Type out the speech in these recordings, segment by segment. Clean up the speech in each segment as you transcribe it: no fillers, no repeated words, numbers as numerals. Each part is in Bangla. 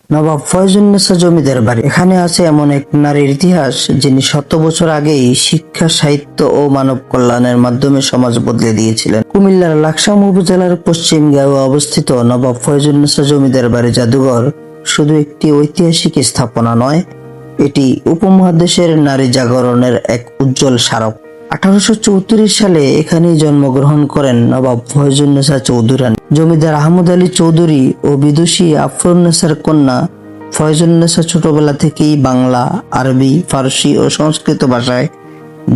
নবাব ফয়জুন্নেছা জমিদার বাড়ি। এখানে আছে এমন এক নারীর ইতিহাস, যিনি 100 বছর আগেই শিক্ষা, সাহিত্য ও মানব কল্যাণের মাধ্যমে সমাজ বদলে দিয়েছিলেন। কুমিল্লার লাকসাম উপজেলার পশ্চিম গাঁয়ে অবস্থিত নবাব ফয়জুন্নেছা জমিদার বাড়ি জাদুঘর শুধু একটি ঐতিহাসিক স্থাপনা নয়, এটি উপমহাদেশের নারী জাগরণের এক উজ্জ্বল স্মারক। 1834 সালে এখানেই জন্মগ্রহণ করেন নবাব ফয়জুন্নেছা চৌধুরানী। জমিদার আহমদ আলী চৌধুরী ও বিদুষী আফরুন্নেছার কন্যা ফয়জুন্নেছা ছোটবেলা থেকেই বাংলা, আরবি, ফারসি ও সংস্কৃত ভাষায়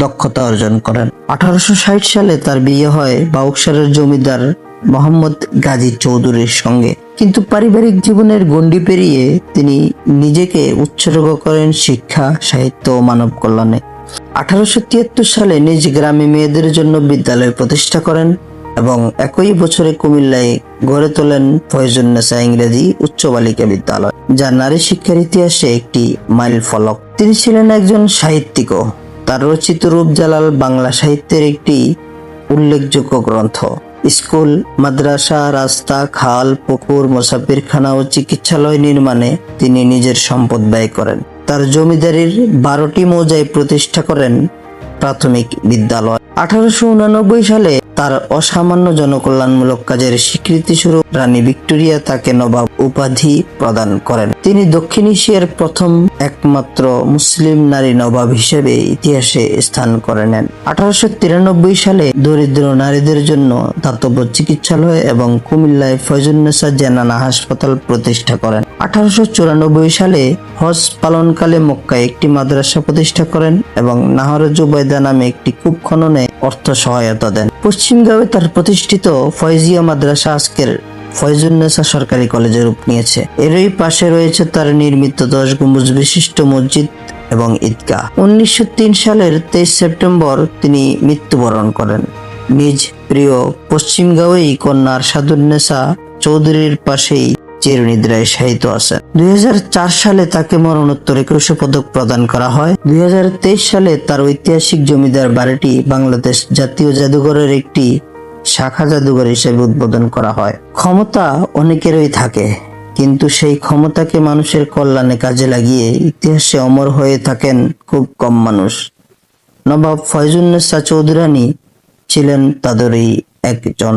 দক্ষতা অর্জন করেন। 1860 সালে তার বিয়ে হয় বাউকসারের জমিদার মোহাম্মদ গাজী চৌধুরীর সঙ্গে। কিন্তু পারিবারিক জীবনের গণ্ডি পেরিয়ে তিনি নিজেকে উৎসর্গ করেন শিক্ষা, সাহিত্য ও মানব কল্যাণে। 1873 সালে নিজ গ্রামে মেয়েদের জন্য বিদ্যালয় প্রতিষ্ঠা করেন এবং একই বছরে কুমিল্লায় গড়ে তোলেন ফয়জুন্নেছা ইংরেজি উচ্চ বালিকা বিদ্যালয়, যা নারী শিক্ষার ইতিহাসে একটি মাইল ফলক। তিনি ছিলেন একজন সাহিত্যিকও। তার রচিত রূপজালাল বাংলা সাহিত্যের একটি উল্লেখযোগ্য গ্রন্থ। স্কুল, মাদ্রাসা, রাস্তা, খাল, পুকুর, মুসাফিরখানা ও চিকিৎসালয় নির্মাণে তিনি নিজের সম্পদ ব্যয় করেন। তার জমিদারির 12টি মৌজায় প্রতিষ্ঠা করেন প্রাথমিক বিদ্যালয়। 1889 সালে তার অসামান্য জনকল্যাণমূলক কাজের স্বীকৃতি স্বরূপ রানী ভিক্টোরিয়া তাকে নবাব উপাধি প্রদান করেন। তিনি দক্ষিণ এশিয়ার প্রথম একমাত্র মুসলিম নারী নবাব হিসেবে ইতিহাসে স্থান করে নেন। 1893 সালে দরিদ্র নারীদের জন্য দাতব্য চিকিৎসালয় এবং কুমিল্লায় ফয়জুন্নেছা জেনানা হাসপাতাল প্রতিষ্ঠা করেন। 1894 সালে হজ পালনকালে মক্কায় একটি মাদ্রাসা প্রতিষ্ঠা করেন এবং নাহরে জুবাইদা নামে একটি কূপ খননে অর্থ সহায়তা দেন। পশ্চিমগাঁওয়ে তার প্রতিষ্ঠিত ফয়জিয়া মাদ্রাসা আজকের ফয়জুন্নেছা সরকারি কলেজে রূপ নিয়েছে। এরই পাশে রয়েছে তার নির্মিত 10 গম্বুজ বিশিষ্ট মসজিদ এবং ঈদগাহ। 1903 সালের 23 সেপ্টেম্বর তিনি মৃত্যুবরণ করেন। নিজ প্রিয় পশ্চিমগাঁওয়েই কন্যা আরশাদুন্নেছা চৌধুরীর পাশেই চিরনিদ্রায় শায়িত আছেন। 2004 সালে তাকে মরণোত্তর একুশে পদক প্রদান করা হয়। 2023 সালে তার ঐতিহাসিক জমিদার বাড়িটি বাংলাদেশ জাতীয় জাদুঘরের একটি শাখা জাদুঘর হিসেবে উদ্বোধন করা হয়। ক্ষমতা অনেকেরই থাকে, কিন্তু সেই ক্ষমতাকে মানুষের কল্যাণে কাজে লাগিয়ে ইতিহাসে অমর হয়ে থাকেন খুব কম মানুষ। নবাব ফয়জুন্নেছা চৌধুরানী ছিলেন তাদেরই একজন।